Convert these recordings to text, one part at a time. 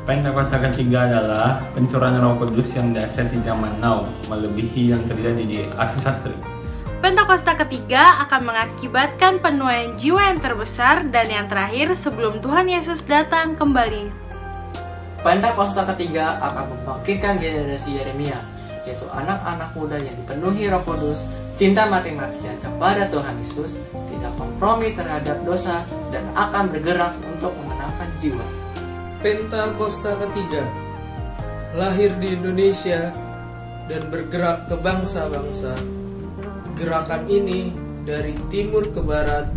Pentakosta ketiga adalah pencurahan Roh Kudus yang dahsyat di zaman now, melebihi yang terjadi di Asus Sastri. Pentakosta ketiga akan mengakibatkan penuaian jiwa yang terbesar dan yang terakhir sebelum Tuhan Yesus datang kembali. Pentakosta ketiga akan membangkitkan generasi Yeremia, yaitu anak-anak muda yang dipenuhi Roh Kudus, cinta mati-matian kepada Tuhan Yesus, tidak kompromi terhadap dosa, dan akan bergerak untuk memenangkan jiwa. Pentakosta ketiga lahir di Indonesia dan bergerak ke bangsa-bangsa. Gerakan ini dari timur ke barat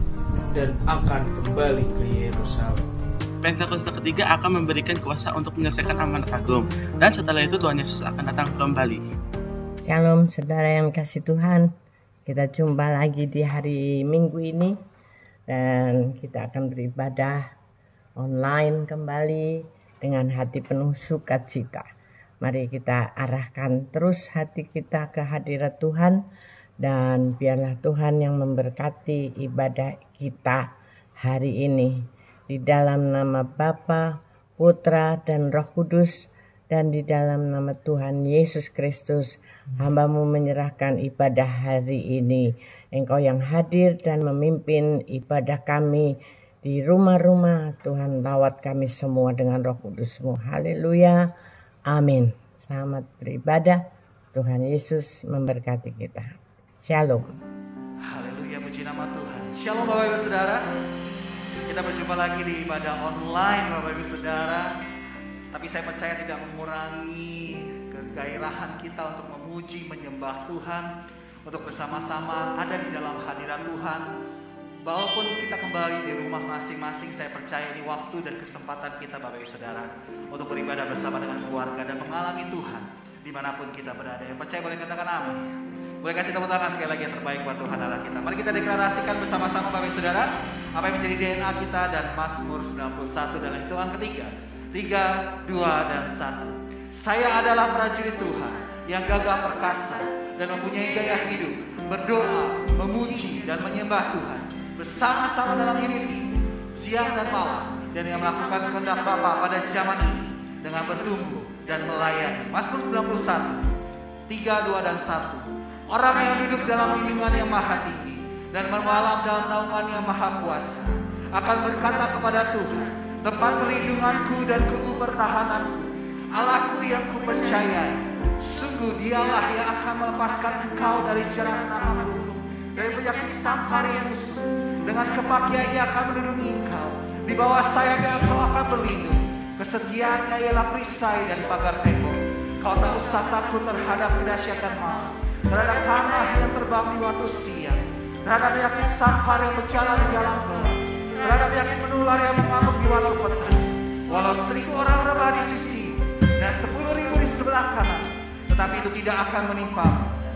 dan akan kembali ke Yerusalem. Pentakosta ketiga akan memberikan kuasa untuk menyelesaikan amanat agung, dan setelah itu Tuhan Yesus akan datang kembali. Shalom saudara yang kasih Tuhan, kita jumpa lagi di hari Minggu ini dan kita akan beribadah online kembali dengan hati penuh sukacita. Mari kita arahkan terus hati kita ke hadirat Tuhan, dan biarlah Tuhan yang memberkati ibadah kita hari ini. Di dalam nama Bapa, Putra, dan Roh Kudus, dan di dalam nama Tuhan Yesus Kristus, hamba-Mu menyerahkan ibadah hari ini. Engkau yang hadir dan memimpin ibadah kami di rumah-rumah. Tuhan, rawat kami semua dengan Roh Kudus-Mu. Haleluya. Amin. Selamat beribadah. Tuhan Yesus memberkati kita. Shalom. Haleluya, puji nama Tuhan. Shalom Bapak Ibu Saudara. Kita berjumpa lagi di ibadah online Bapak Ibu Saudara. Tapi saya percaya tidak mengurangi kegairahan kita untuk memuji, menyembah Tuhan, untuk bersama-sama ada di dalam hadirat Tuhan. Walaupun kita kembali di rumah masing-masing, saya percaya ini waktu dan kesempatan kita Bapak Ibu Saudara untuk beribadah bersama dengan keluarga dan mengalami Tuhan dimanapun kita berada. Yang percaya boleh katakan amin. Boleh kasih tepuk tangan sekali lagi yang terbaik buat Tuhan Allah kita. Mari kita deklarasikan bersama-sama Bapak Ibu Saudara apa yang menjadi DNA kita dan Mazmur 91 dalam hitungan ketiga. 3, 2, dan 1. Saya adalah prajurit Tuhan yang gagah perkasa dan mempunyai gaya hidup, berdoa, memuji, dan menyembah Tuhan bersama-sama dalam unity, siang dan malam, dan yang melakukan kehendak Bapa pada zaman ini dengan bertumbuh dan melayani. Mazmur 91, 3, 2, dan 1. Orang yang duduk dalam lindungan yang maha tinggi dan bermalam dalam naungan yang maha kuasa akan berkata kepada Tuhan, tempat perlindunganku dan kubu pertahananku, Allahku yang kupercayai, sungguh Dialah yang akan melepaskan engkau dari jerat apapun, dari penyakit sampar yang musuh. Dengan kepakian Ia akan melindungi engkau, di bawah sayapnya engkau akan berlindung. Kesetiaannya ialah perisai dan pagar tembok. Kau tak usah takut terhadap kedahsyatan malam, terhadap panah yang terbang di waktu siang, terhadap penyakit sampar yang berjalan di dalam gelap, terhadap penyakit menular yang mengamuk di waktu petang. Walau 1000 orang rebah di sisi dan 10.000 di sebelah kanan, tetapi itu tidak akan menimpa.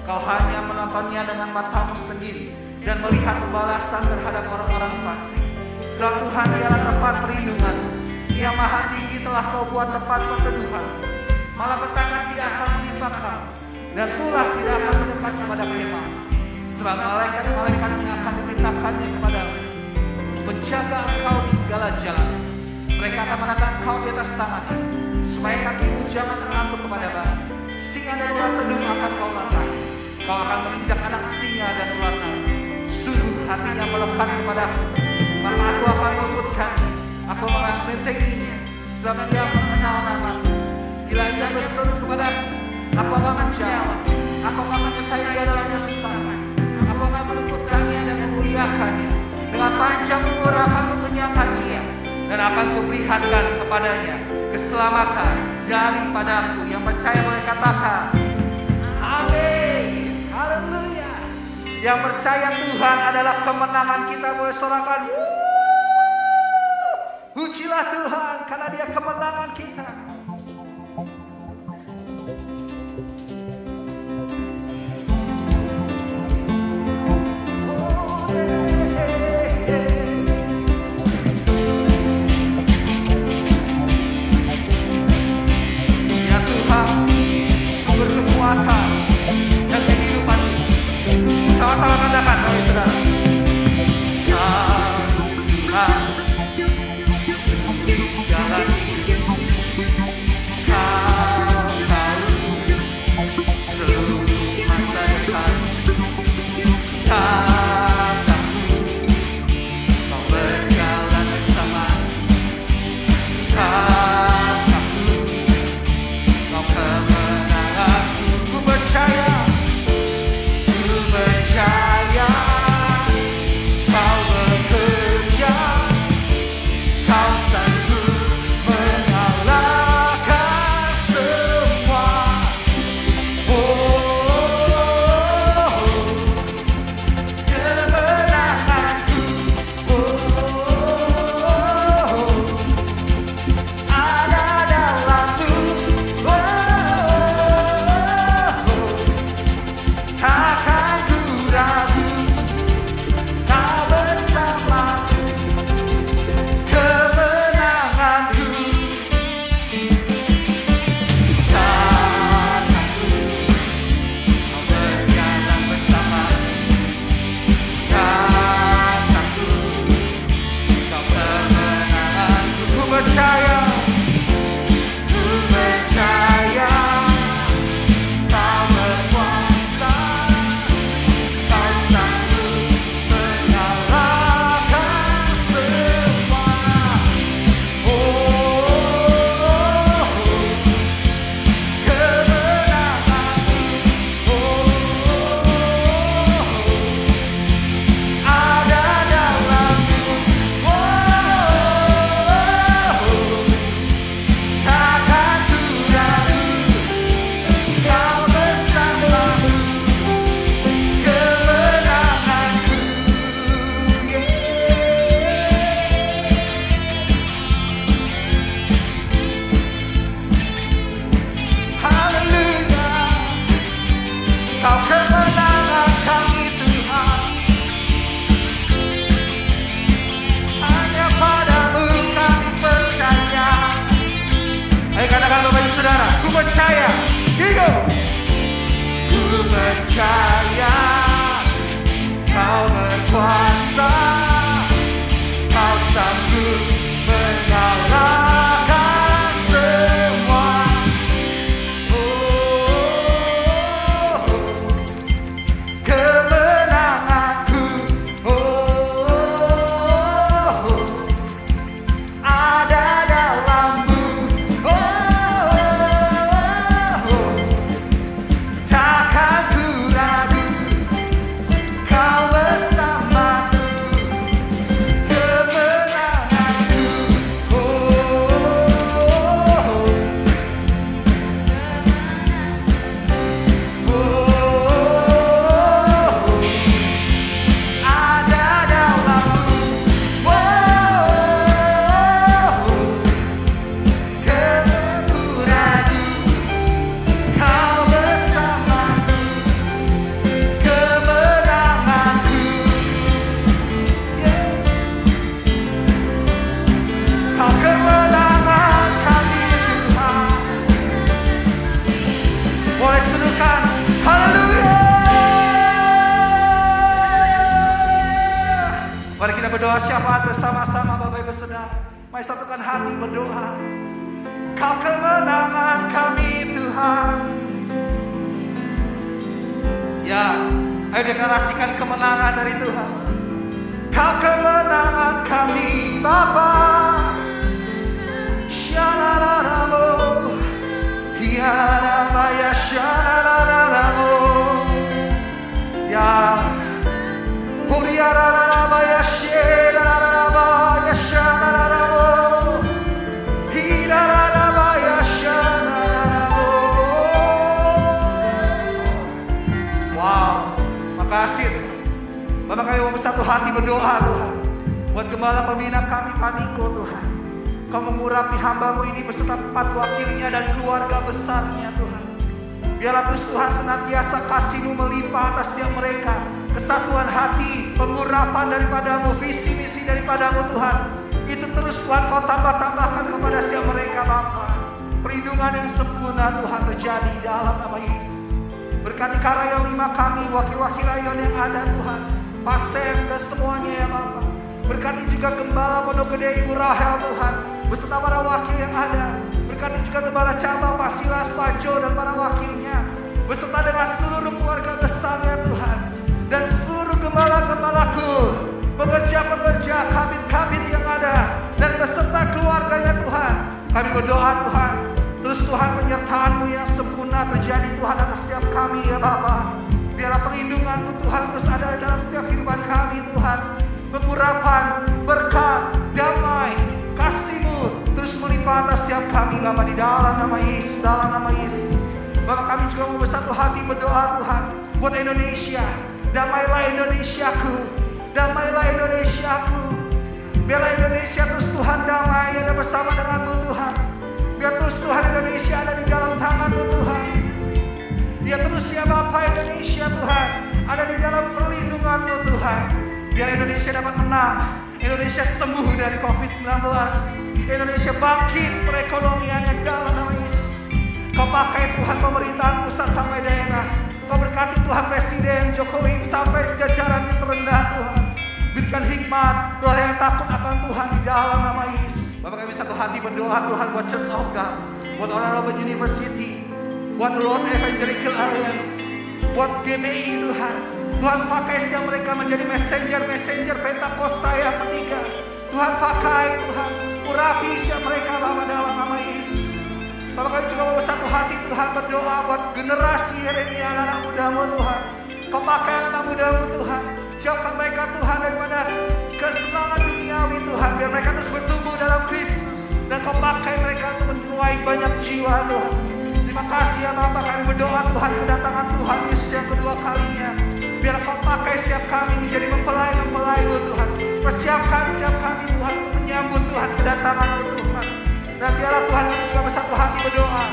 Kau hanya menontonnya dengan matamu sendiri dan melihat pembalasan terhadap orang-orang fasik. Sebab Tuhan ialah tempat perlindungan, Ia maha tinggi telah kau buat tempat perteduhan. Malapetaka tidak akan menimpa kamu, dan tulah tidak akan mendekat kepada kemah. Sebab malaikat-malaikatnya akan diperintahkannya kepadamu untuk menjaga engkau di segala jalan. Mereka akan menatang engkau di atas tangannya, supaya kakimu jangan terantuk kepada batu. Singa dan ular tedung akan kau langkahi. Kau akan menginjak anak singa dan ular naga. Sungguh hatinya melekat kepadaku, maka aku akan meluputkannya. Aku akan membentenginya, sebab Ia mengenal namaku. Bila Ia berseru kepadaku, aku akan menjawab. Aku akan menyertai Dia dalam kesusahan. Aku akan meluputkannya dan memuliakannya. Dengan panjang umur akan kukenyangkan Dia, dan akan kuperlihatkan kepadanya keselamatan daripadaku. Yang percaya boleh katakan amin. Haleluya. Yang percaya Tuhan adalah kemenangan kita, boleh sorakan pujilah Tuhan karena Dia kemenangan kita. Sama-sama katakan, Bapak Saudara. Tuhan, terus jalan Kau kemenangan kami Tuhan, hanya padamu kami percaya. Ayo katakan Bapak Ibu Saudara, ku percaya. Gigo. Ku percaya Kau berkuasa, Kau sanggup mengalahkan semua. Kemenanganku ada dalam-Mu. Takkan ku ragu, Kau bersamaku. Kemenanganku ada dalam-Mu. Takkan ku ragu, Kau bersamaku. Kemenanganku, Kau kemenangan kami Tuhan. Boleh serukan haleluya. Mari kita berdoa syafaat bersama-sama Bapak Ibu Saudara. Mari satukan hati berdoa. Kau kemenangan kami Tuhan. Ya, ayo deklarasikan kemenangan dari Tuhan. Kau kemenangan kami Bapa. Shalalalalamo, hiaramaya shalalalamo. Ya, huriararamaya shalalalamo, shalalalamo. Hiraramaya shalalalamo. Wow, makasih Tuhan. Bapak kami mau bersatu hati berdoa Tuhan. Buat gembala pembina kami Paniko Tuhan. Kau mengurapi hamba-Mu ini beserta 4 wakilnya dan keluarga besarnya Tuhan. Biarlah terus Tuhan senantiasa kasih-Mu melimpah atas setiap mereka. Kesatuan hati, pengurapan daripada-Mu, visi misi daripada-Mu Tuhan. Itu terus Tuhan Kau tambah-tambahkan kepada setiap mereka Bapa. Perlindungan yang sempurna Tuhan terjadi dalam nama Yesus. Berkati Karayon 5 kami, wakil-wakil rayon yang ada Tuhan. Pak Sem dan semuanya ya Bapa. Berkati juga Gembala Pondok Gede Ibu Rahel Tuhan, beserta para wakil yang ada. Berkati juga Gembala Cabang Pak Silas, Pak Jo dan para wakilnya, beserta dengan seluruh keluarga besarnya Tuhan. Dan seluruh gembala-gembalaku, pekerja-pekerja, kabin-kabin yang ada, dan beserta keluarganya Tuhan. Kami berdoa Tuhan, terus Tuhan penyertaan-Mu yang sempurna terjadi Tuhan atas setiap kami ya Bapa. Biarlah perlindungan-Mu Tuhan terus ada dalam setiap kehidupan kami Tuhan. Pengurapan, berkat, damai, kasih-Mu terus melimpah atas setiap kami Bapa di dalam nama Yesus, dalam nama Yesus. Bapak kami juga mau bersatu hati berdoa Tuhan buat Indonesia. Damailah Indonesiaku, damailah Indonesiaku. Biarlah Indonesia terus Tuhan damai ada bersama dengan-Mu Tuhan. Biar terus Tuhan Indonesia ada di dalam tangan-Mu Tuhan. Biar terus ya Bapak Indonesia Tuhan ada di dalam perlindungan-Mu Tuhan. Biar Indonesia dapat menang, Indonesia sembuh dari COVID-19, Indonesia bangkit perekonomiannya dalam nama Yesus. Kau pakai Tuhan pemerintahan pusat sampai daerah. Kau berkati Tuhan Presiden Jokowi sampai jajarannya terendah Tuhan. Berikan hikmat, doa yang takut akan Tuhan di dalam nama Yesus. Bapak kami satu hati berdoa Tuhan buat Church of God, buat Honorable University, buat Lord Evangelical Alliance, buat GBI Tuhan. Tuhan pakai setiap mereka menjadi messenger Pentakosta yang ketiga. Tuhan pakai Tuhan, urapi setiap mereka Bapa dalam nama Yesus. Bapak kami juga mau bersatu hati Tuhan berdoa buat generasi Yeremia anak muda-Mu Tuhan. Kau pakai anak muda-Mu Tuhan. Jauhkan mereka Tuhan daripada kesenangan duniawi Tuhan. Biar mereka terus bertumbuh dalam Kristus. Dan Kau pakai mereka untuk menuai banyak jiwa Tuhan. Terima kasih ya Bapak, kami berdoa Tuhan kedatangan Tuhan Yesus yang kedua kalinya. Biar Kau pakai setiap kami menjadi mempelai-mempelai-Mu Tuhan. Persiapkan setiap kami Tuhan untuk menyambut Tuhan kedatangan-Mu Tuhan. Dan biarlah Tuhan kami juga bersatu hati berdoa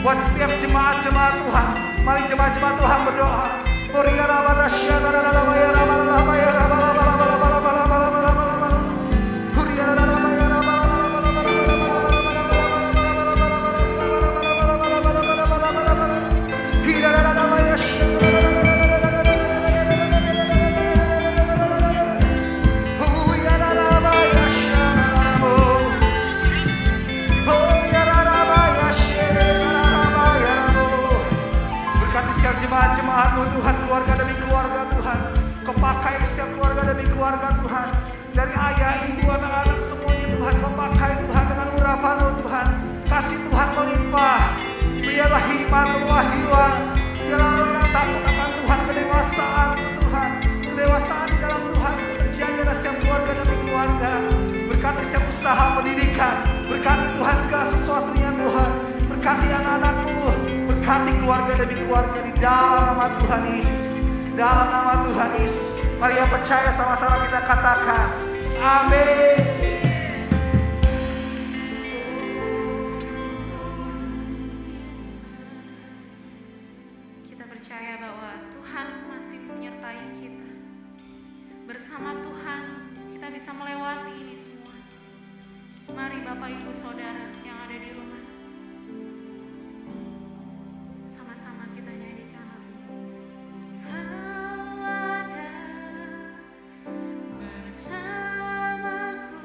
buat setiap jemaat-jemaat Tuhan. Mari jemaat-jemaat Tuhan berdoa. Jemaat-jemaat-Mu Tuhan, keluarga demi keluarga Tuhan. Kau pakai setiap keluarga demi keluarga Tuhan. Dari ayah, ibu, anak-anak semuanya Tuhan. Kau pakai Tuhan dengan urapan-Mu Tuhan. Kasih Tuhan melimpah. Biarlah hikmat, kewahyuan. Biarlah roh yang takut akan Tuhan, kedewasaan-Mu Tuhan. Kedewasaan di dalam Tuhan itu terjadi atas setiap keluarga demi keluarga. Berkati setiap usaha pendidikan. Berkati Tuhan segala sesuatunya Tuhan. Berkati anak-anak-Mu. Berkati keluarga demi keluarga di dalam nama Tuhan Yesus. Dalam nama Tuhan Yesus. Mari yang percaya sama-sama kita katakan amin. Kita percaya bahwa Tuhan masih menyertai kita. Bersama Tuhan kita bisa melewati ini semua. Mari Bapak Ibu Saudara yang ada di rumah, sama-sama kita nyanyikan lagu. Kau ada bersamaku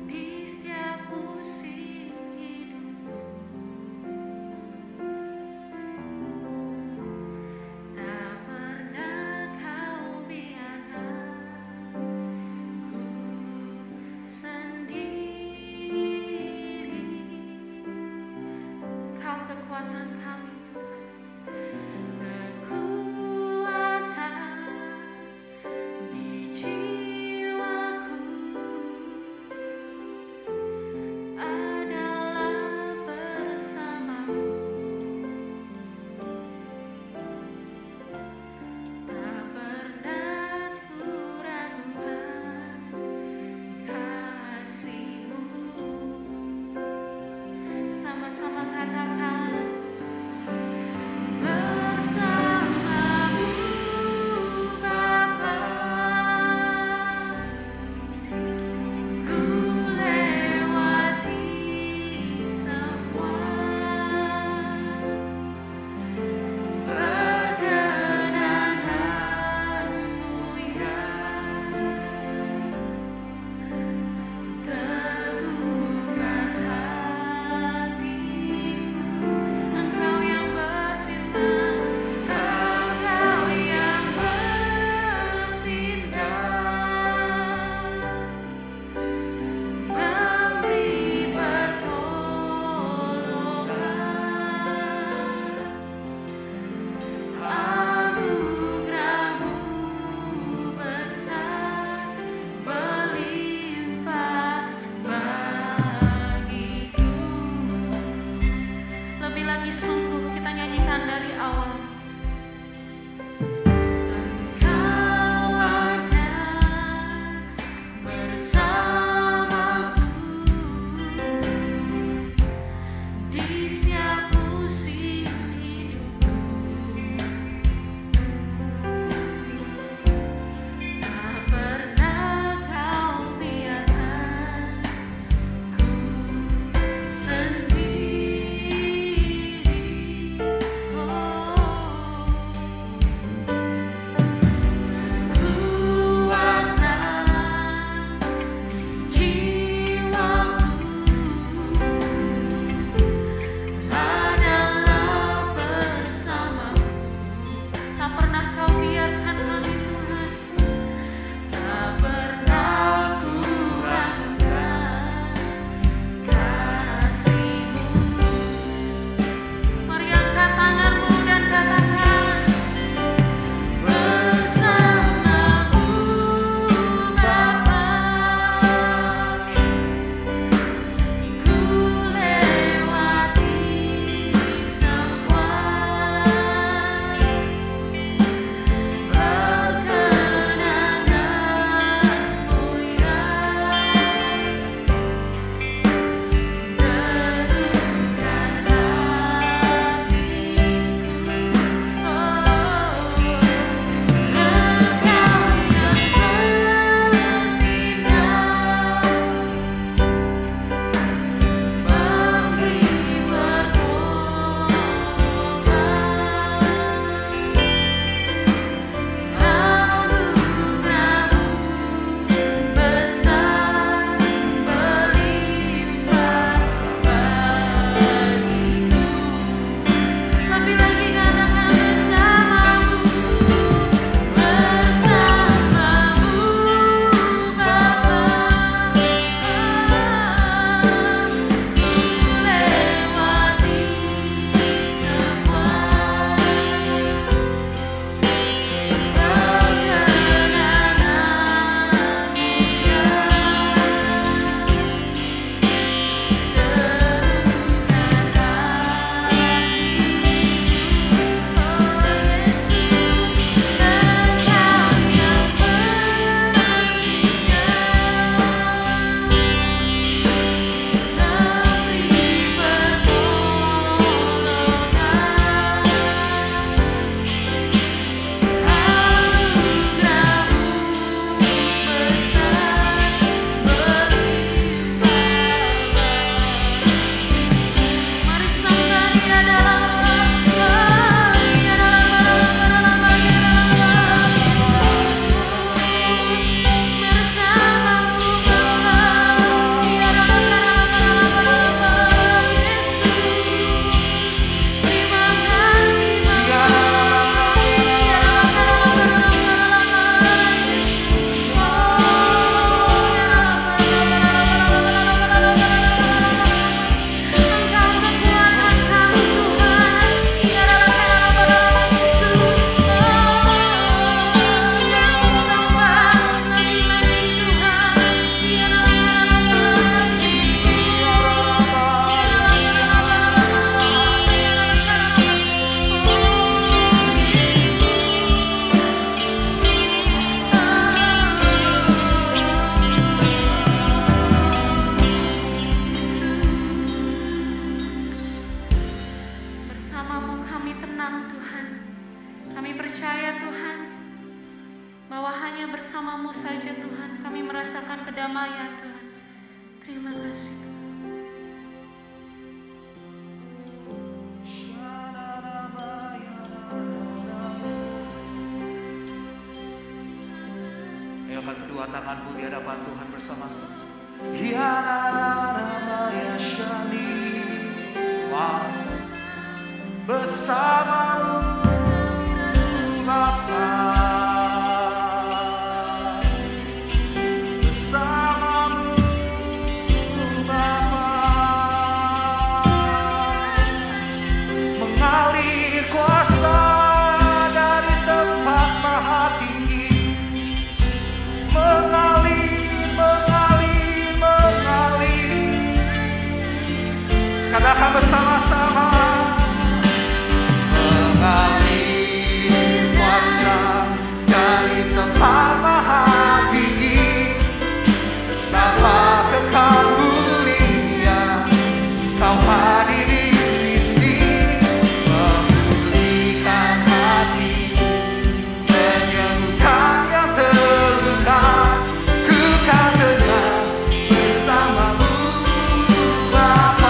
di setiap musim hidupku. Tak pernah kau biarkan ku sendiri. Kau kekuatan kami Tuhan. Kekuatan di jiwaku adalah bersamamu. Tak pernah ku ragukan kasih-Mu. Sama-sama katakan bersamamu Bapa. Ku lewati semua perkenan-Mu yang teguhkan hatiku. Engkau yang berfirman, Engkau yang bertindak, memberi pertolongan. Anugerah-Mu besar, berlimpah bagiku. Lebih lagi sungguh kita nyanyikan dari awal. Engkau ada bersamaku di setiap musim hidupku. Tak pernah kau biarkan ku sendiri. Oh, tenang Tuhan. Kami percaya Tuhan, bahwa hanya bersama-Mu saja Tuhan kami merasakan kedamaian Tuhan. Terima kasih Tuhan. Ayo angkat kedua tanganmu di hadapan Tuhan bersama-sama. Bersamamu Bapa, bersamamu Bapa, mengalir kuasa dari tempat maha tinggi, mengalir, mengalir, mengalir. Katakan bersama-sama. Mengalir kuasa dari tempat maha tinggi, Bapa kekal mulia, Kau hadir di sini, memulihkan hati, menyembuhkan yang terluka, ku kan dengar bersamamu, Bapa.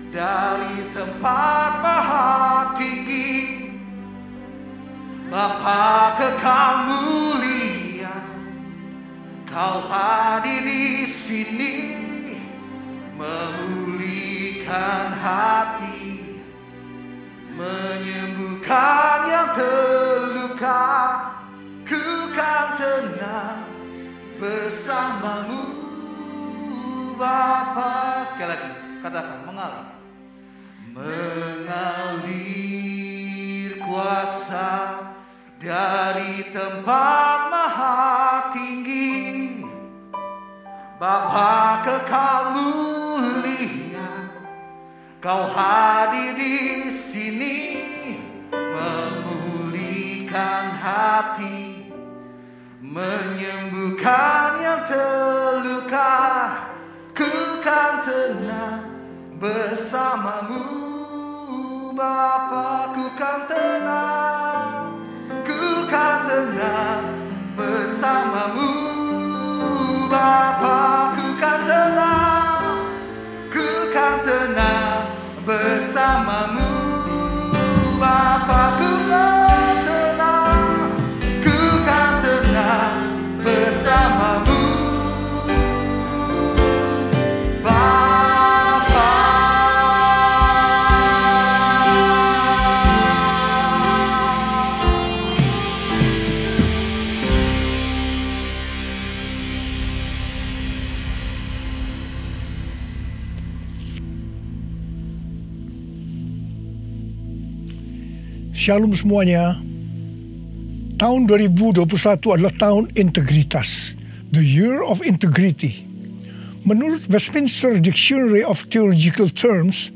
Dari tempat maha tinggi, Bapa kekal mulia, Kau hadir di sini, memulihkan hati, menyembuhkan yang terluka, ku kan tenang bersamamu, Bapa. Sekali lagi, katakan mengalir. Mengalir kuasa dari tempat maha tinggi, Bapa kekal mulia, Kau hadir di sini, memulihkan hati, menyembuhkan yang terluka, ku kan tenang bersamamu, Bapa. Ku kan tenang, ku kan tenang bersamamu, Bapa. Ku kan tenang, ku kan tenang bersamamu, Bapa. Ku kan tenang, ku kan tenang bersamamu, Bapa. Shalom semuanya. Tahun 2021 adalah tahun integritas, the year of integrity. Menurut Westminster Dictionary of Theological Terms,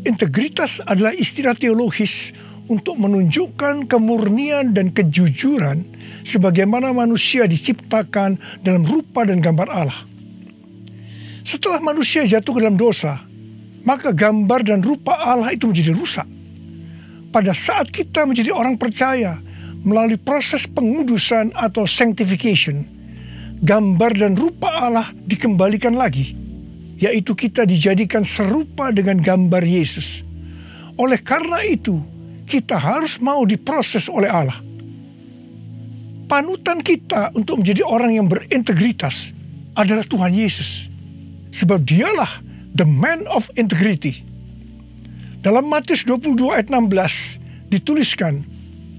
integritas adalah istilah teologis untuk menunjukkan kemurnian dan kejujuran sebagaimana manusia diciptakan dalam rupa dan gambar Allah. Setelah manusia jatuh ke dalam dosa, maka gambar dan rupa Allah itu menjadi rusak. Pada saat kita menjadi orang percaya melalui proses pengudusan atau sanctification, gambar dan rupa Allah dikembalikan lagi, yaitu kita dijadikan serupa dengan gambar Yesus. Oleh karena itu, kita harus mau diproses oleh Allah. Panutan kita untuk menjadi orang yang berintegritas adalah Tuhan Yesus, sebab dialah the man of integrity. Dalam Matius 22 ayat 16 dituliskan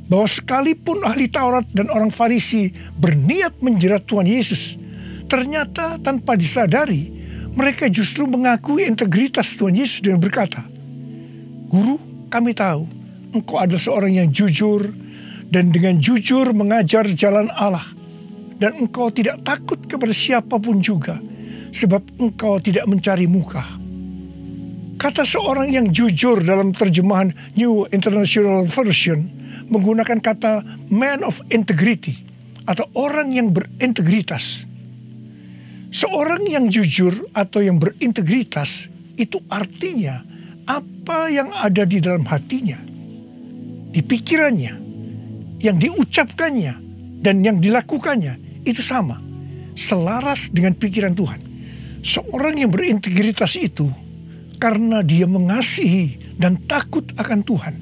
bahwa sekalipun ahli Taurat dan orang Farisi berniat menjerat Tuhan Yesus, ternyata tanpa disadari mereka justru mengakui integritas Tuhan Yesus dan berkata, "Guru, kami tahu Engkau adalah seorang yang jujur dan dengan jujur mengajar jalan Allah. Dan Engkau tidak takut kepada siapapun juga, sebab Engkau tidak mencari muka." Kata seorang yang jujur dalam terjemahan New International Version menggunakan kata man of integrity atau orang yang berintegritas. Seorang yang jujur atau yang berintegritas itu artinya apa yang ada di dalam hatinya, di pikirannya, yang diucapkannya, dan yang dilakukannya itu sama, selaras dengan pikiran Tuhan. Seorang yang berintegritas itu karena dia mengasihi dan takut akan Tuhan.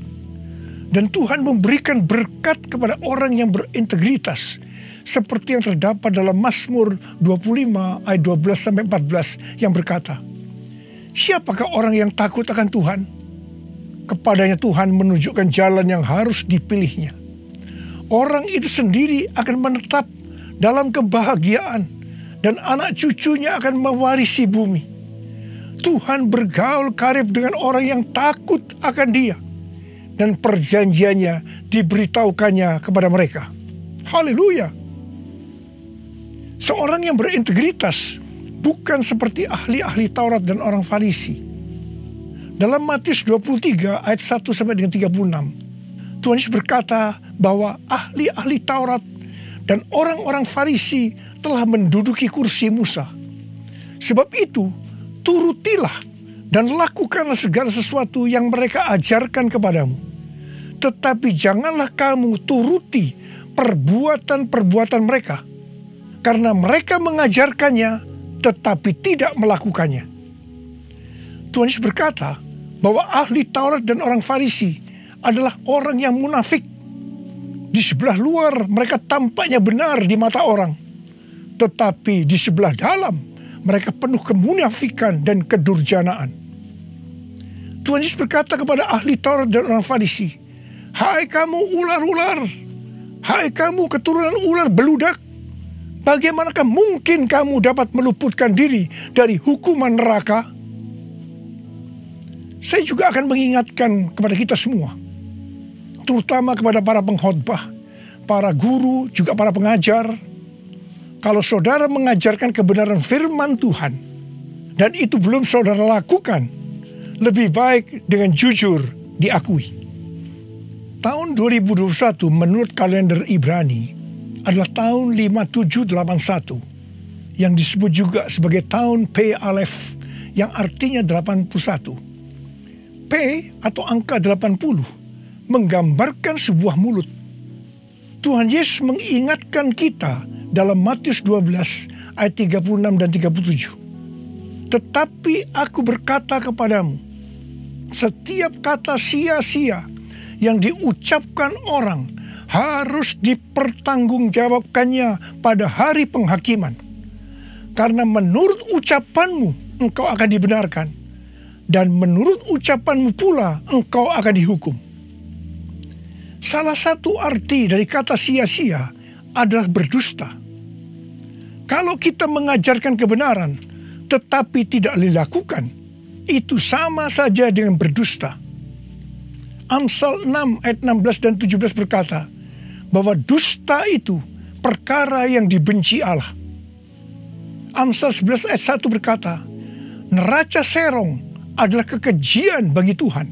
Dan Tuhan memberikan berkat kepada orang yang berintegritas, seperti yang terdapat dalam Mazmur 25 ayat 12-14 yang berkata, "Siapakah orang yang takut akan Tuhan? Kepadanya Tuhan menunjukkan jalan yang harus dipilihnya. Orang itu sendiri akan menetap dalam kebahagiaan dan anak cucunya akan mewarisi bumi. Tuhan bergaul karib dengan orang yang takut akan Dia dan perjanjiannya diberitahukannya kepada mereka." Haleluya! Seorang yang berintegritas bukan seperti ahli-ahli Taurat dan orang Farisi. Dalam Matius 23 ayat 1 sampai dengan 36, Tuhan Yesus berkata bahwa ahli-ahli Taurat dan orang-orang Farisi telah menduduki kursi Musa. Sebab itu, turutilah dan lakukanlah segala sesuatu yang mereka ajarkan kepadamu. Tetapi janganlah kamu turuti perbuatan-perbuatan mereka, karena mereka mengajarkannya tetapi tidak melakukannya. Tuhan Yesus berkata bahwa ahli Taurat dan orang Farisi adalah orang yang munafik. Di sebelah luar mereka tampaknya benar di mata orang, tetapi di sebelah dalam mereka penuh kemunafikan dan kedurjanaan. Tuhan Yesus berkata kepada ahli Taurat dan orang Farisi, "Hai kamu ular-ular, hai kamu keturunan ular beludak, bagaimanakah mungkin kamu dapat meluputkan diri dari hukuman neraka?" Saya juga akan mengingatkan kepada kita semua, terutama kepada para pengkhotbah, para guru, juga para pengajar. Kalau saudara mengajarkan kebenaran firman Tuhan, dan itu belum saudara lakukan, lebih baik dengan jujur diakui. Tahun 2021 menurut kalender Ibrani adalah tahun 5781, yang disebut juga sebagai tahun P Aleph, yang artinya 81. P atau angka 80 menggambarkan sebuah mulut. Tuhan Yesus mengingatkan kita dalam Matius 12 ayat 36 dan 37. "Tetapi aku berkata kepadamu, setiap kata sia-sia yang diucapkan orang harus dipertanggungjawabkannya pada hari penghakiman. Karena menurut ucapanmu engkau akan dibenarkan, dan menurut ucapanmu pula engkau akan dihukum." Salah satu arti dari kata sia-sia adalah berdusta. Kalau kita mengajarkan kebenaran tetapi tidak dilakukan, itu sama saja dengan berdusta. Amsal 6 ayat 16 dan 17 berkata bahwa dusta itu perkara yang dibenci Allah. Amsal 11 ayat 1 berkata, "Neraca serong adalah kekejian bagi Tuhan,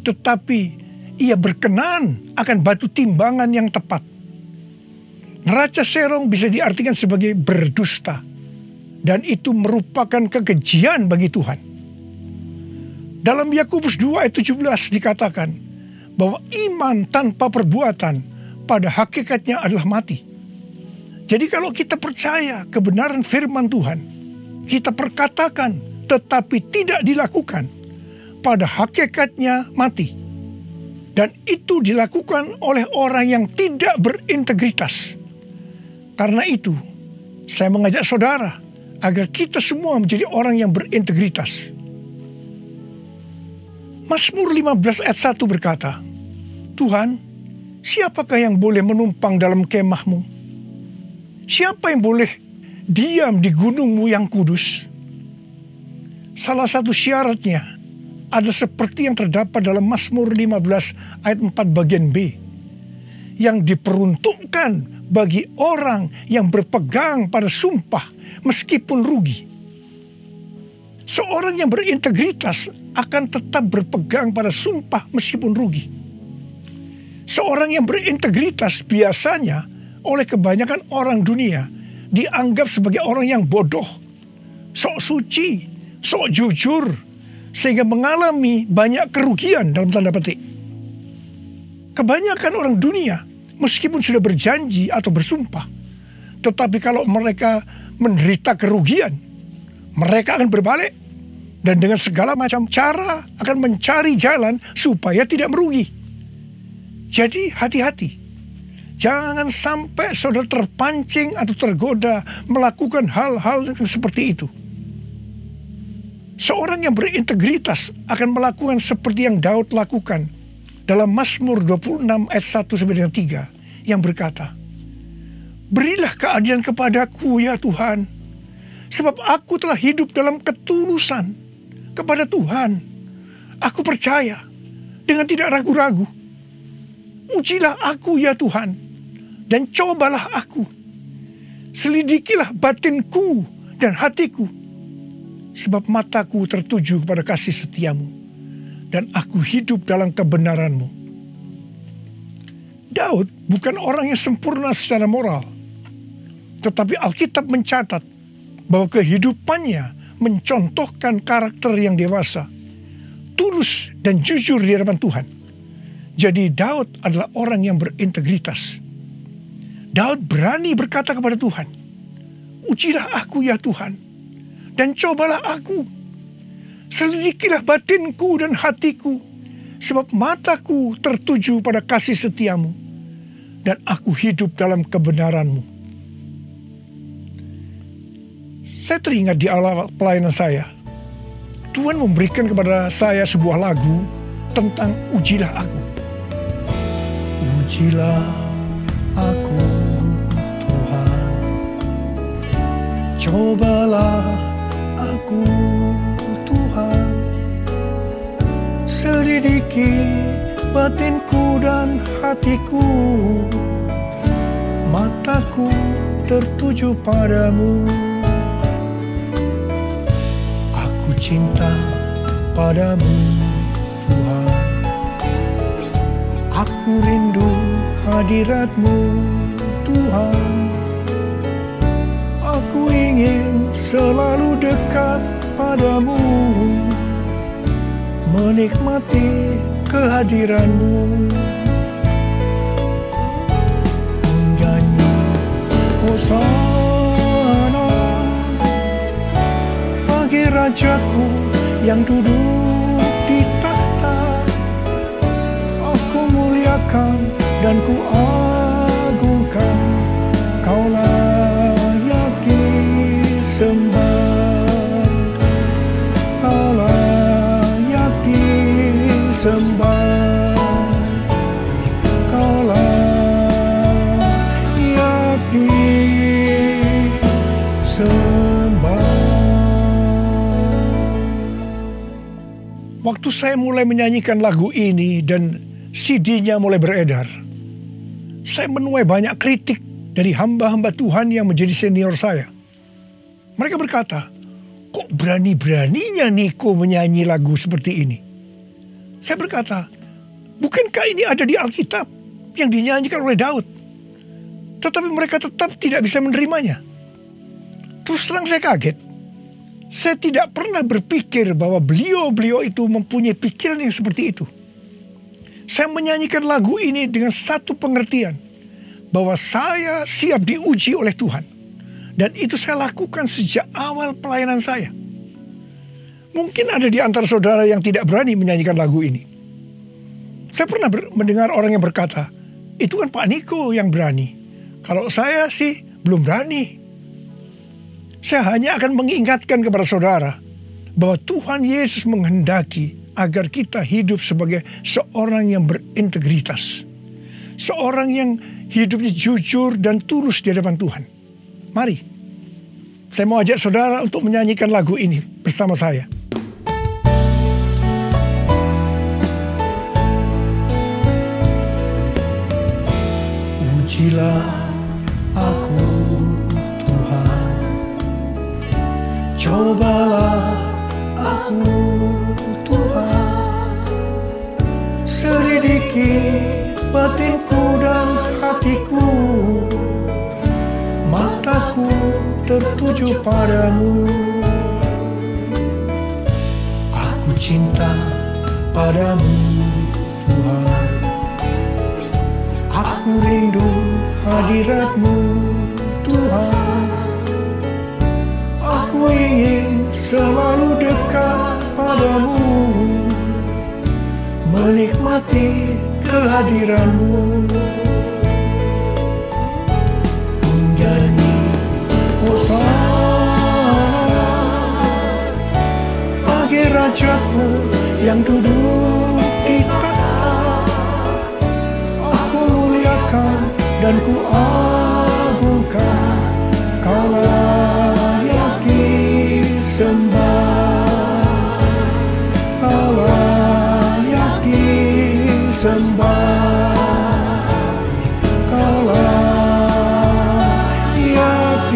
tetapi Ia berkenan akan batu timbangan yang tepat." Neraca serong bisa diartikan sebagai berdusta, dan itu merupakan kekejian bagi Tuhan. Dalam Yakobus 2 ayat 17 dikatakan bahwa iman tanpa perbuatan pada hakikatnya adalah mati. Jadi kalau kita percaya kebenaran firman Tuhan, kita perkatakan tetapi tidak dilakukan, pada hakikatnya mati. Dan itu dilakukan oleh orang yang tidak berintegritas. Karena itu, saya mengajak saudara agar kita semua menjadi orang yang berintegritas. Mazmur 15 ayat 1 berkata, "Tuhan, siapakah yang boleh menumpang dalam kemahmu? Siapa yang boleh diam di gunungmu yang kudus?" salah satu syaratnya adalah seperti yang terdapat dalam Mazmur 15 ayat 4 bagian B, yang diperuntukkan bagi orang yang berpegang pada sumpah meskipun rugi. Seorang yang berintegritas akan tetap berpegang pada sumpah meskipun rugi. Seorang yang berintegritas biasanya oleh kebanyakan orang dunia dianggap sebagai orang yang bodoh, sok suci, sok jujur, sehingga mengalami banyak kerugian dalam tanda petik. Kebanyakan orang dunia meskipun sudah berjanji atau bersumpah, tetapi kalau mereka menderita kerugian, mereka akan berbalik dan dengan segala macam cara akan mencari jalan supaya tidak merugi. Jadi hati-hati. Jangan sampai saudara terpancing atau tergoda melakukan hal-hal yang seperti itu. Seorang yang berintegritas akan melakukan seperti yang Daud lakukan dalam Mazmur 26 ayat 1 sampai dengan 3 yang berkata, "Berilah keadilan kepadaku ya Tuhan, sebab aku telah hidup dalam ketulusan kepada Tuhan. Aku percaya dengan tidak ragu-ragu. Ujilah aku ya Tuhan, dan cobalah aku. Selidikilah batinku dan hatiku, sebab mataku tertuju kepada kasih setiamu, dan aku hidup dalam kebenaranmu." Daud bukan orang yang sempurna secara moral, tetapi Alkitab mencatat bahwa kehidupannya mencontohkan karakter yang dewasa, tulus dan jujur di hadapan Tuhan. Jadi Daud adalah orang yang berintegritas. Daud berani berkata kepada Tuhan, "Ujilah aku ya Tuhan, dan cobalah aku. Selidikilah batinku dan hatiku, sebab mataku tertuju pada kasih setiamu, dan aku hidup dalam kebenaranmu." Saya teringat di awal pelayanan saya, Tuhan memberikan kepada saya sebuah lagu tentang ujilah aku. Ujilah aku Tuhan, cobalah aku Tuhan, selidiki batinku dan hatiku, mataku tertuju padamu. Aku cinta padamu Tuhan, aku rindu hadirat-Mu Tuhan, aku ingin selalu dekat padamu, menikmati kehadiran-Mu. Menyanyi Hosana bagi Rajaku yang duduk di tahta. Aku muliakan dan ku agungkan, Kau layak disembah, Kau layak disembah, Kau layak disembah. Waktu saya mulai menyanyikan lagu ini dan CD-nya mulai beredar, saya menuai banyak kritik dari hamba-hamba Tuhan yang menjadi senior saya. Mereka berkata, "Kok berani-beraninya Niko menyanyi lagu seperti ini?" Saya berkata, "Bukankah ini ada di Alkitab yang dinyanyikan oleh Daud?" Tetapi mereka tetap tidak bisa menerimanya. Terus terang saya kaget. Saya tidak pernah berpikir bahwa beliau-beliau itu mempunyai pikiran yang seperti itu. Saya menyanyikan lagu ini dengan satu pengertian, bahwa saya siap diuji oleh Tuhan. Dan itu saya lakukan sejak awal pelayanan saya. Mungkin ada di antara saudara yang tidak berani menyanyikan lagu ini. Saya pernah mendengar orang yang berkata, "Itu kan Pak Niko yang berani. Kalau saya sih belum berani." Saya hanya akan mengingatkan kepada saudara bahwa Tuhan Yesus menghendaki agar kita hidup sebagai seorang yang berintegritas. Seorang yang hidupnya jujur dan tulus di hadapan Tuhan. Mari, saya mau ajak saudara untuk menyanyikan lagu ini bersama saya. Ujilah aku Tuhan, cobalah aku Tuhan, selidiki batinku dan hatiku, mataku tertuju padamu. Aku cinta padamu Tuhan, aku rindu hadirat-Mu Tuhan, aku ingin selalu dekat padamu, menikmati kehadiran-Mu. Menyanyi Hosana bagi Rajaku yang duduk di tahta. Aku muliakan dan ku agungkan, Kau layak disembah, Kau layak disembah, Kau layak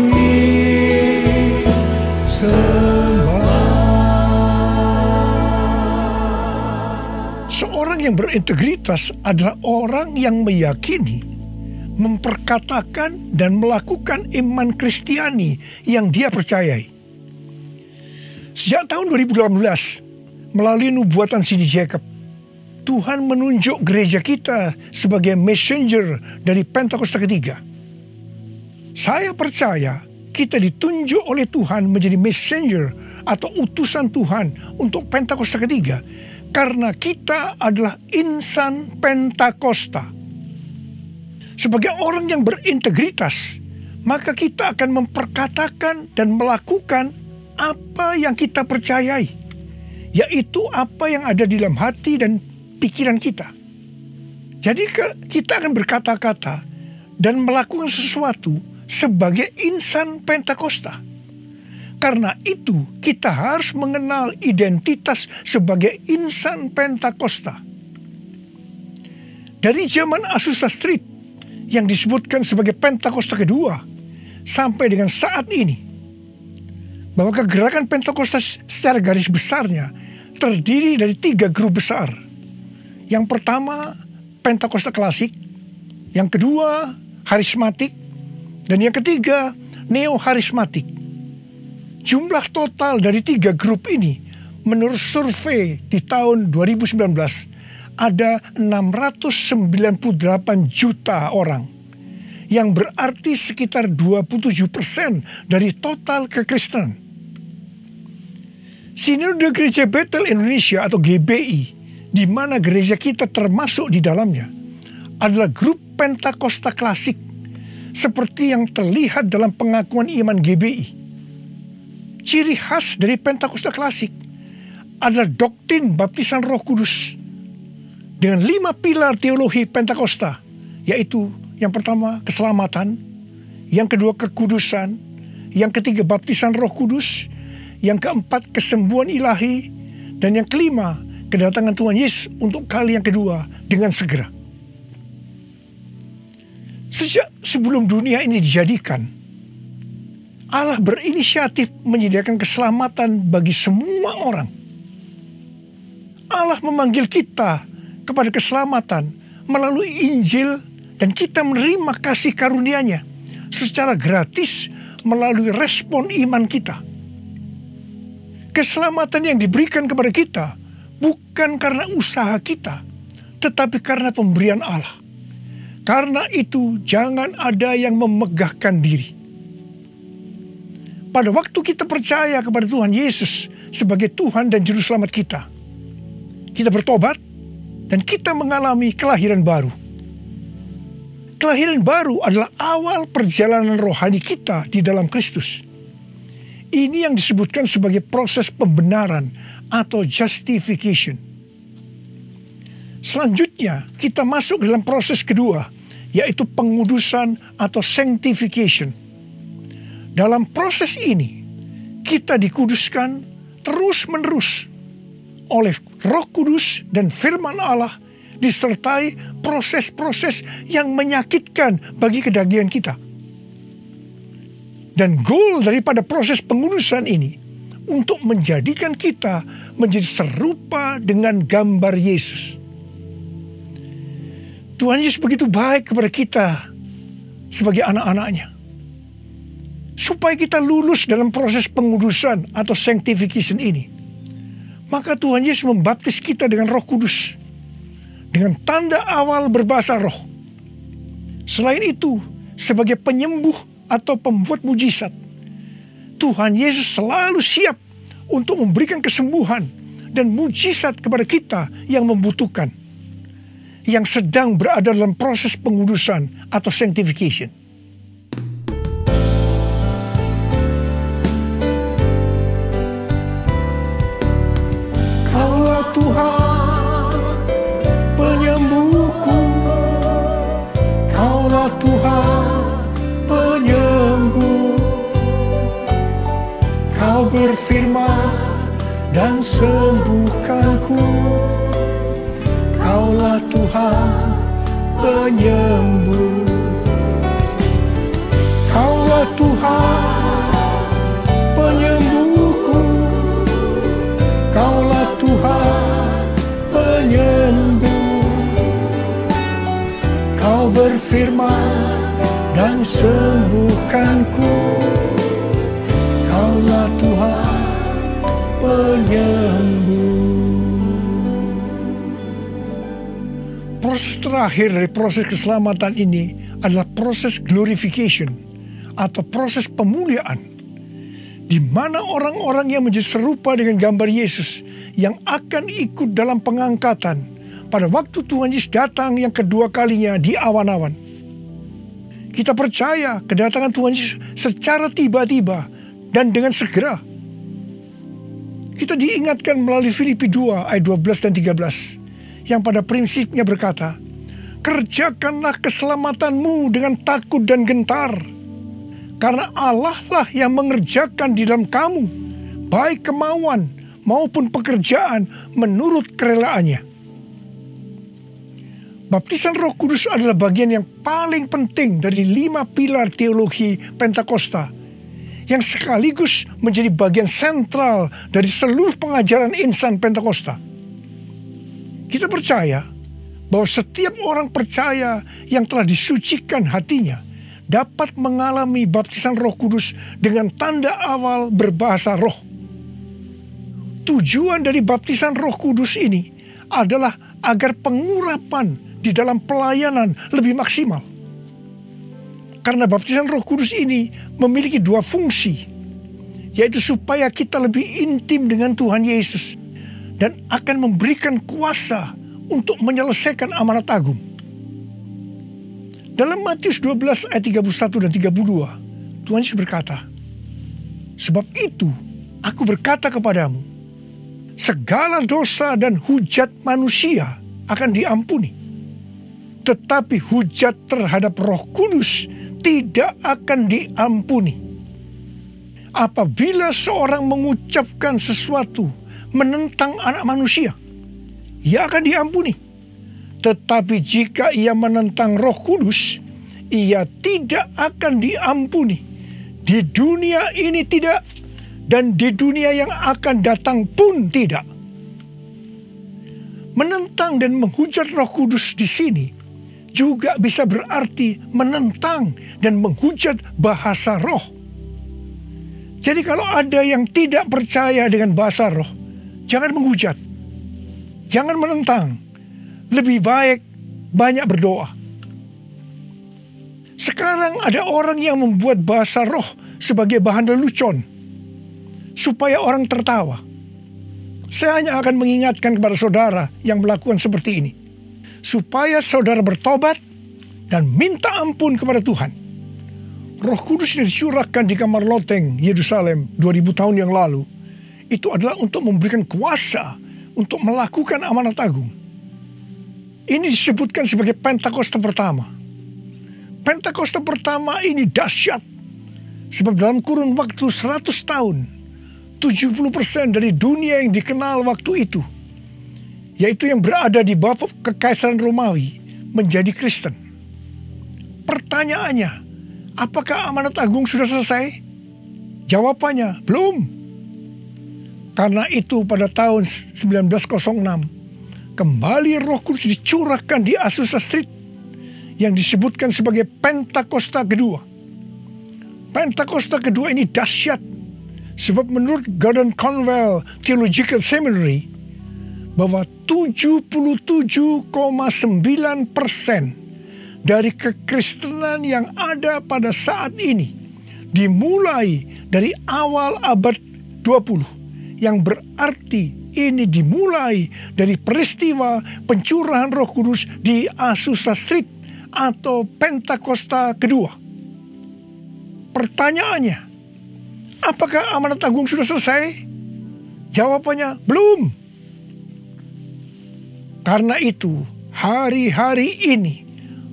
disembah. Seorang yang berintegritas adalah orang yang meyakini, memperkatakan dan melakukan iman Kristiani yang dia percayai. Sejak tahun 2018, melalui nubuatan C.D. Jacob, Tuhan menunjuk gereja kita sebagai messenger dari Pentakosta ketiga. Saya percaya kita ditunjuk oleh Tuhan menjadi messenger atau utusan Tuhan untuk Pentakosta ketiga karena kita adalah insan Pentakosta. Sebagai orang yang berintegritas, maka kita akan memperkatakan dan melakukan apa yang kita percayai, yaitu apa yang ada di dalam hati dan pikiran kita. Jadi kita akan berkata-kata dan melakukan sesuatu sebagai insan Pentakosta. Karena itu kita harus mengenal identitas sebagai insan Pentakosta. Dari zaman Azusa Street yang disebutkan sebagai Pentakosta kedua sampai dengan saat ini, bahwa kegerakan Pentakosta secara garis besarnya terdiri dari 3 grup besar. Yang pertama Pentakosta klasik, yang kedua harismatik, dan yang ketiga neo-harismatik. Jumlah total dari 3 grup ini menurut survei di tahun 2019 ada 698 juta orang, yang berarti sekitar 27% dari total kekristenan. Sinode Gereja Bethel Indonesia atau GBI, di mana gereja kita termasuk di dalamnya, adalah grup Pentakosta klasik, seperti yang terlihat dalam pengakuan iman GBI. Ciri khas dari Pentakosta klasik adalah doktrin baptisan Roh Kudus dengan 5 pilar teologi Pentakosta, yaitu yang pertama keselamatan, yang kedua kekudusan, yang ketiga baptisan Roh Kudus, yang keempat kesembuhan ilahi, dan yang kelima kedatangan Tuhan Yesus untuk kali yang kedua dengan segera. Sejak sebelum dunia ini dijadikan, Allah berinisiatif menyediakan keselamatan bagi semua orang. Allah memanggil kita kepada keselamatan melalui Injil, dan kita menerima kasih karunia-Nya secara gratis melalui respon iman kita. Keselamatan yang diberikan kepada kita bukan karena usaha kita, tetapi karena pemberian Allah. Karena itu jangan ada yang memegahkan diri. Pada waktu kita percaya kepada Tuhan Yesus sebagai Tuhan dan Juru Selamat kita bertobat dan kita mengalami kelahiran baru. Kelahiran baru adalah awal perjalanan rohani kita di dalam Kristus. Ini yang disebutkan sebagai proses pembenaran atau justification. Selanjutnya kita masuk dalam proses kedua, yaitu pengudusan atau sanctification. Dalam proses ini kita dikuduskan terus-menerus oleh Roh Kudus dan firman Allah disertai proses-proses yang menyakitkan bagi kedagingan kita. Dan goal daripada proses pengudusan ini untuk menjadikan kita menjadi serupa dengan gambar Yesus. Tuhan Yesus begitu baik kepada kita sebagai anak-anaknya, supaya kita lulus dalam proses pengudusan atau sanctification ini. Maka Tuhan Yesus membaptis kita dengan Roh Kudus, dengan tanda awal berbahasa roh. Selain itu, sebagai penyembuh atau pembuat mujizat, Tuhan Yesus selalu siap untuk memberikan kesembuhan dan mujizat kepada kita yang membutuhkan, yang sedang berada dalam proses pengudusan atau sanctification. Kaulah Tuhan penyembuhku, Kaulah Tuhan penyembuh. Kau berfirman dan sembuhkanku, Kaulah Tuhan penyembuh. Kaulah Tuhan penyembuhku, Kaulah Tuhan penyembuh. Kau berfirman dan sembuhkanku, Kaulah Tuhan penyembuh. Proses terakhir dari proses keselamatan ini adalah proses glorification atau proses pemuliaan, di mana orang-orang yang menjadi serupa dengan gambar Yesus yang akan ikut dalam pengangkatan pada waktu Tuhan Yesus datang yang kedua kalinya di awan-awan. Kita percaya kedatangan Tuhan Yesus secara tiba-tiba dan dengan segera. Kita diingatkan melalui Filipi 2 ayat 12 dan 13 yang pada prinsipnya berkata, kerjakanlah keselamatanmu dengan takut dan gentar, karena Allah lah yang mengerjakan di dalam kamu baik kemauan maupun pekerjaan menurut kerelaannya. Baptisan Roh Kudus adalah bagian yang paling penting dari 5 pilar teologi Pentakosta, yang sekaligus menjadi bagian sentral dari seluruh pengajaran insan Pentakosta. Kita percaya bahwa setiap orang percaya yang telah disucikan hatinya dapat mengalami baptisan Roh Kudus dengan tanda awal berbahasa roh. Tujuan dari baptisan Roh Kudus ini adalah agar pengurapan di dalam pelayanan lebih maksimal. Karena baptisan Roh Kudus ini memiliki 2 fungsi, yaitu supaya kita lebih intim dengan Tuhan Yesus dan akan memberikan kuasa untuk menyelesaikan amanat agung. Dalam Matius 12 ayat 31 dan 32, Tuhan Yesus berkata, sebab itu aku berkata kepadamu, segala dosa dan hujat manusia akan diampuni, tetapi hujat terhadap Roh Kudus tidak akan diampuni. Apabila seorang mengucapkan sesuatu menentang anak manusia, ia akan diampuni. Tetapi jika ia menentang Roh Kudus, ia tidak akan diampuni. Di dunia ini tidak, dan di dunia yang akan datang pun tidak. Menentang dan menghujat Roh Kudus di sini juga bisa berarti menentang dan menghujat bahasa roh. Jadi kalau ada yang tidak percaya dengan bahasa roh, jangan menghujat, jangan menentang. Lebih baik banyak berdoa. Sekarang ada orang yang membuat bahasa roh sebagai bahan lelucon supaya orang tertawa. Saya hanya akan mengingatkan kepada saudara yang melakukan seperti ini, supaya saudara bertobat dan minta ampun kepada Tuhan. Roh Kudus yang dicurahkan di kamar loteng Yerusalem 2000 tahun yang lalu, itu adalah untuk memberikan kuasa untuk melakukan amanat agung. Ini disebutkan sebagai Pentakosta pertama. Pentakosta pertama ini dahsyat, sebab dalam kurun waktu 100 tahun, 70% dari dunia yang dikenal waktu itu, yaitu yang berada di bawah kekaisaran Romawi, menjadi Kristen. Pertanyaannya, apakah amanat agung sudah selesai? Jawabannya, belum. Karena itu pada tahun 1906, kembali Roh Kudus dicurahkan di Azusa Street yang disebutkan sebagai Pentakosta kedua. Pentakosta kedua ini dahsyat, sebab menurut Gordon Conwell Theological Seminary, bahwa 77,9% dari kekristenan yang ada pada saat ini dimulai dari awal abad 20, yang berarti ini dimulai dari peristiwa pencurahan Roh Kudus di Azusa Street atau Pentakosta kedua. Pertanyaannya, apakah amanat agung sudah selesai? Jawabannya, belum. Karena itu, hari-hari ini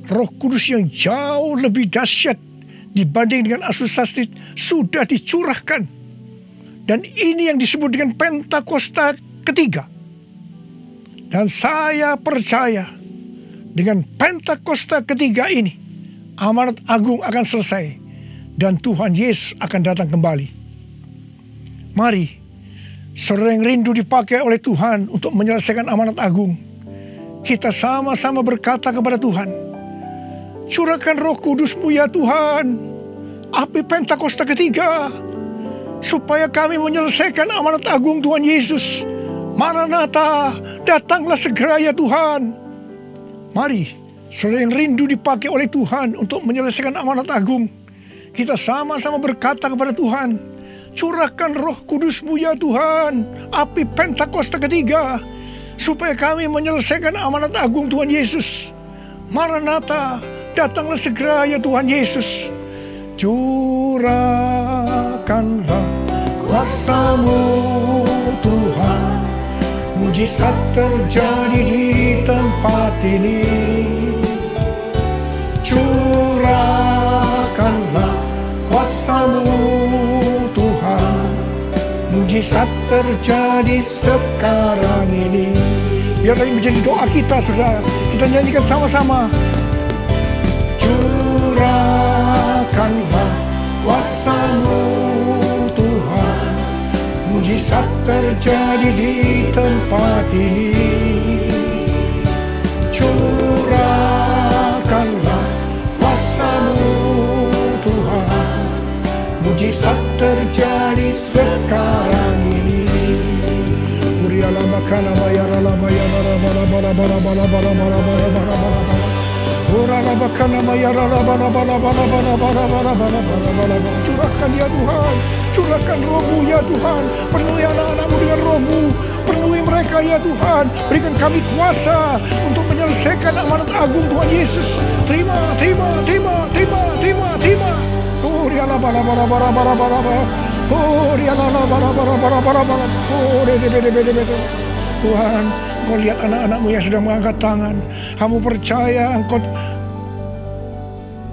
Roh Kudus yang jauh lebih dahsyat dibanding dengan Azusa Street sudah dicurahkan. Dan ini yang disebut dengan Pentakosta ketiga. Dan saya percaya dengan Pentakosta ketiga ini, amanat agung akan selesai dan Tuhan Yesus akan datang kembali. Mari, saudara yang rindu dipakai oleh Tuhan untuk menyelesaikan amanat agung, kita sama-sama berkata kepada Tuhan, curahkan Roh Kudus-Mu ya Tuhan, api Pentakosta ketiga, supaya kami menyelesaikan amanat agung Tuhan Yesus. Maranatha, datanglah segera ya Tuhan. Mari, saudara yang rindu dipakai oleh Tuhan untuk menyelesaikan amanat agung, kita sama-sama berkata kepada Tuhan, curahkan Roh Kudus-Mu ya Tuhan, api Pentakosta ketiga, supaya kami menyelesaikan amanat agung Tuhan Yesus. Maranatha, datanglah segera ya Tuhan Yesus. Curahkanlah kuasa-Mu Tuhan, mujizat terjadi di tempat ini. Curahkanlah kuasa-Mu Tuhan, mujizat terjadi sekarang ini. Biarlah ini menjadi doa kita, saudara. Kita nyanyikan sama-sama. Curahkanlah kuasa-Mu Tuhan, mujizat terjadi di tempat ini. Curahkanlah kuasa-Mu Tuhan, mujizat terjadi sekarang ini. Curahkan ya Tuhan, curahkan Roh-Mu ya Tuhan, penuhi anak-anak-Mu dengan Roh-Mu, penuhi mereka ya Tuhan, berikan kami kuasa untuk menyelesaikan amanat agung Tuhan Yesus. Terima. Tuhan, Engkau lihat anak-anak-Mu yang sudah mengangkat tangan. Kamu percaya Engkau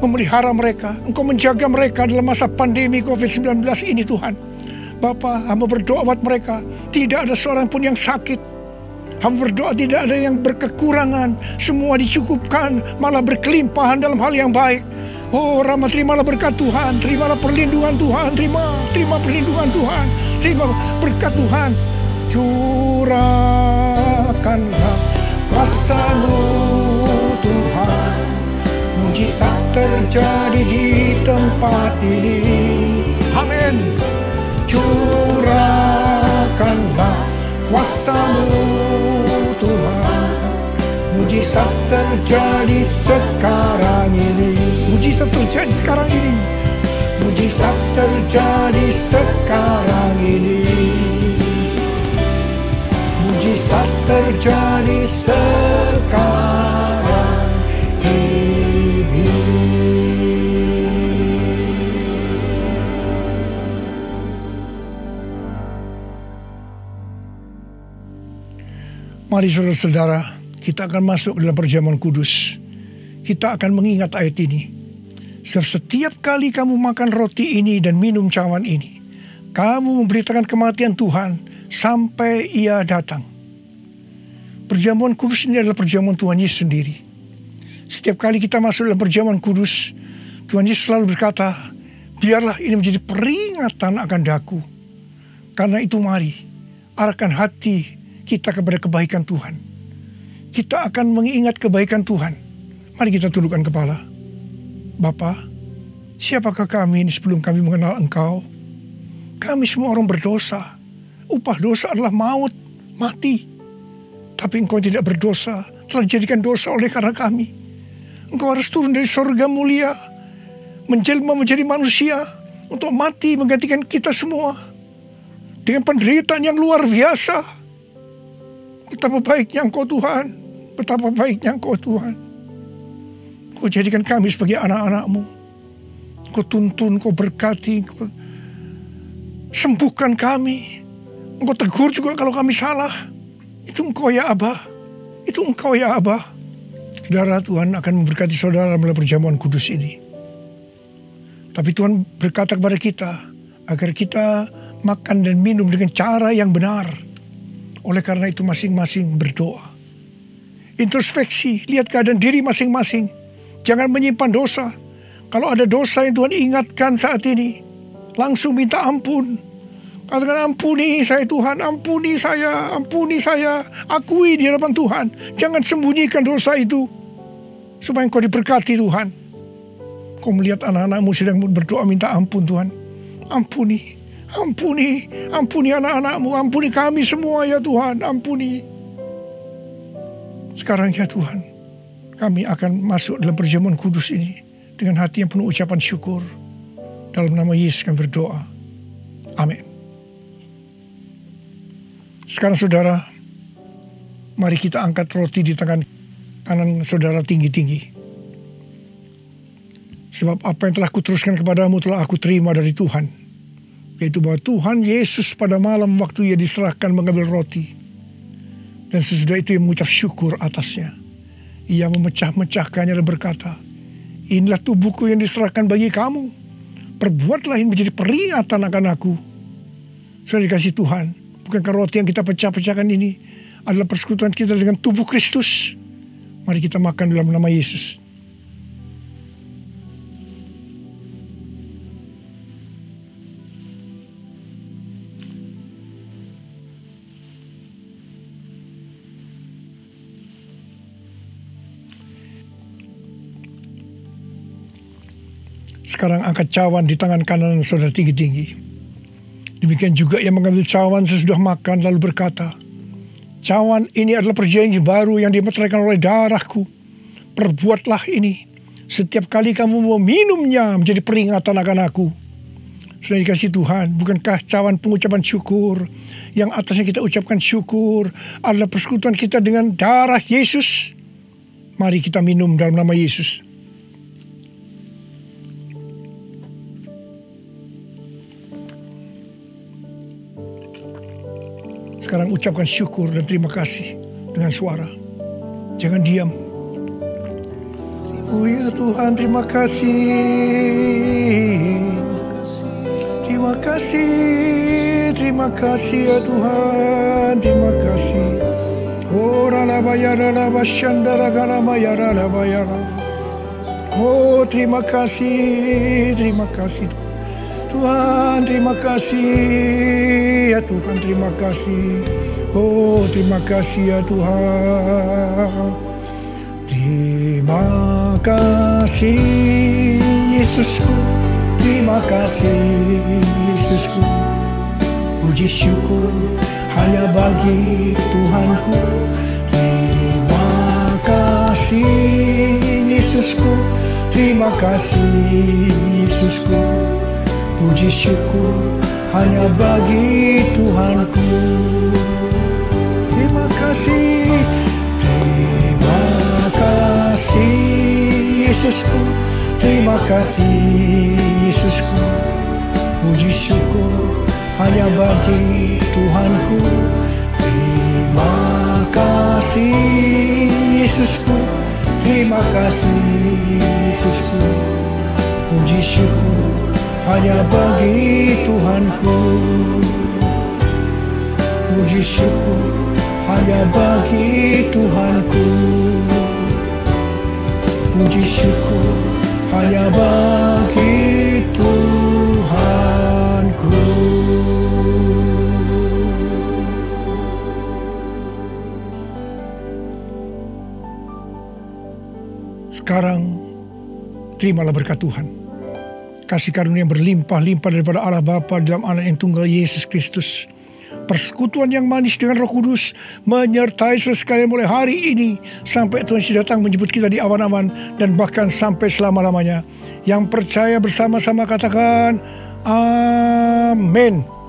memelihara mereka, Engkau menjaga mereka dalam masa pandemi COVID-19 ini Tuhan. Bapa, hamba berdoa buat mereka, tidak ada seorang pun yang sakit. Hamba berdoa tidak ada yang berkekurangan, semua dicukupkan, malah berkelimpahan dalam hal yang baik. Oh Rama, terimalah berkat Tuhan, terimalah perlindungan Tuhan, terima perlindungan Tuhan, terima berkat Tuhan. Curahkanlah kuasa-Mu Tuhan, mujizat terjadi di tempat ini. Amin. Curahkanlah kuasa-Mu Tuhan, mujizat terjadi sekarang ini. Mujizat terjadi sekarang ini. Mujizat terjadi sekarang ini. Mujizat terjadi sekarang ini. Mari saudara-saudara, kita akan masuk dalam perjamuan kudus. Kita akan mengingat ayat ini. Sebab setiap kali kamu makan roti ini dan minum cawan ini, kamu memberitakan kematian Tuhan sampai Ia datang. perjamuan kudus ini adalah perjamuan Tuhan Yesus sendiri. Setiap kali kita masuk dalam perjamuan kudus, Tuhan Yesus selalu berkata, biarlah ini menjadi peringatan akan daku. Karena itu mari, arahkan hati kita kepada kebaikan Tuhan. Kita akan mengingat kebaikan Tuhan. Mari kita tundukkan kepala. Bapa, siapakah kami ini sebelum kami mengenal Engkau? Kami semua orang berdosa. Upah dosa adalah maut, mati. Tapi Engkau tidak berdosa, telah dijadikan dosa oleh karena kami. Engkau harus turun dari surga mulia, menjelma menjadi manusia, untuk mati menggantikan kita semua. Dengan penderitaan yang luar biasa. Betapa baiknya Engkau Tuhan, betapa baiknya Engkau Tuhan. Engkau jadikan kami sebagai anak-anak-Mu. Engkau tuntun, Engkau berkati, Engkau sembuhkan kami. Engkau tegur juga kalau kami salah. Itu Engkau ya Abah. Itu Engkau ya Abah. Saudara, Tuhan akan memberkati saudara melalui perjamuan kudus ini. Tapi Tuhan berkata kepada kita, agar kita makan dan minum dengan cara yang benar. Oleh karena itu masing-masing berdoa. Introspeksi, lihat keadaan diri masing-masing. Jangan menyimpan dosa. Kalau ada dosa yang Tuhan ingatkan saat ini, langsung minta ampun. Katakan, ampuni saya Tuhan, ampuni saya, akui di hadapan Tuhan. Jangan sembunyikan dosa itu, supaya Engkau diberkati Tuhan. Kau melihat anak-anak-Mu sedang berdoa minta ampun Tuhan. Ampuni, ampuni, ampuni anak-anak-Mu, ampuni kami semua ya Tuhan, ampuni. Sekarang ya Tuhan, kami akan masuk dalam perjamuan kudus ini dengan hati yang penuh ucapan syukur. Dalam nama Yesus kami berdoa. Amin. Sekarang saudara, mari kita angkat roti di tangan kanan saudara tinggi-tinggi. Sebab apa yang telah kuteruskan kepadamu telah aku terima dari Tuhan. Yaitu bahwa Tuhan Yesus pada malam waktu ia diserahkan mengambil roti. Dan sesudah itu ia mengucap syukur atasnya. Ia memecah-mecahkannya dan berkata, inilah tubuhku yang diserahkan bagi kamu. Perbuatlah ini menjadi peringatan akan aku. Saudara dikasih Tuhan, bukankah roti yang kita pecah-pecahkan ini adalah persekutuan kita dengan tubuh Kristus? Mari kita makan dalam nama Yesus. Sekarang angkat cawan di tangan kanan saudara tinggi-tinggi. Demikian juga ia mengambil cawan sesudah makan lalu berkata, cawan ini adalah perjanjian baru yang dimeteraikan oleh darahku. Perbuatlah ini setiap kali kamu meminumnya menjadi peringatan akan aku. Sudah dikasih Tuhan, bukankah cawan pengucapan syukur yang atasnya kita ucapkan syukur adalah persekutuan kita dengan darah Yesus? Mari kita minum dalam nama Yesus. Sekarang ucapkan syukur dan terima kasih dengan suara. Jangan diam. Oh ya Tuhan, terima kasih. Terima kasih. Terima kasih ya Tuhan. Terima kasih. Oh ralabayara labasyandara garabayara labayara. Oh terima kasih. Terima kasih Tuhan, terima kasih ya Tuhan, terima kasih. Oh terima kasih ya Tuhan. Terima kasih Yesusku, terima kasih Yesusku. Puji syukur hanya bagi Tuhanku. Terima kasih Yesusku, terima kasih Yesusku. Puji syukur hanya bagi Tuhanku. Terima kasih, terima kasih Yesusku, terima kasih Yesusku. Puji syukur hanya bagi Tuhanku. Terima kasih Yesusku, terima kasih Yesusku. Puji syukur hanya bagi Tuhanku. Puji syukur hanya bagi Tuhanku. Puji syukur hanya bagi Tuhanku. Sekarang terimalah berkat Tuhan, kasih karunia yang berlimpah-limpah daripada Allah Bapa dalam Anak yang tunggal Yesus Kristus, persekutuan yang manis dengan Roh Kudus menyertai sekalian mulai hari ini sampai Tuhan Yesus datang menjemput kita di awan-awan dan bahkan sampai selama-lamanya. Yang percaya bersama-sama katakan amin.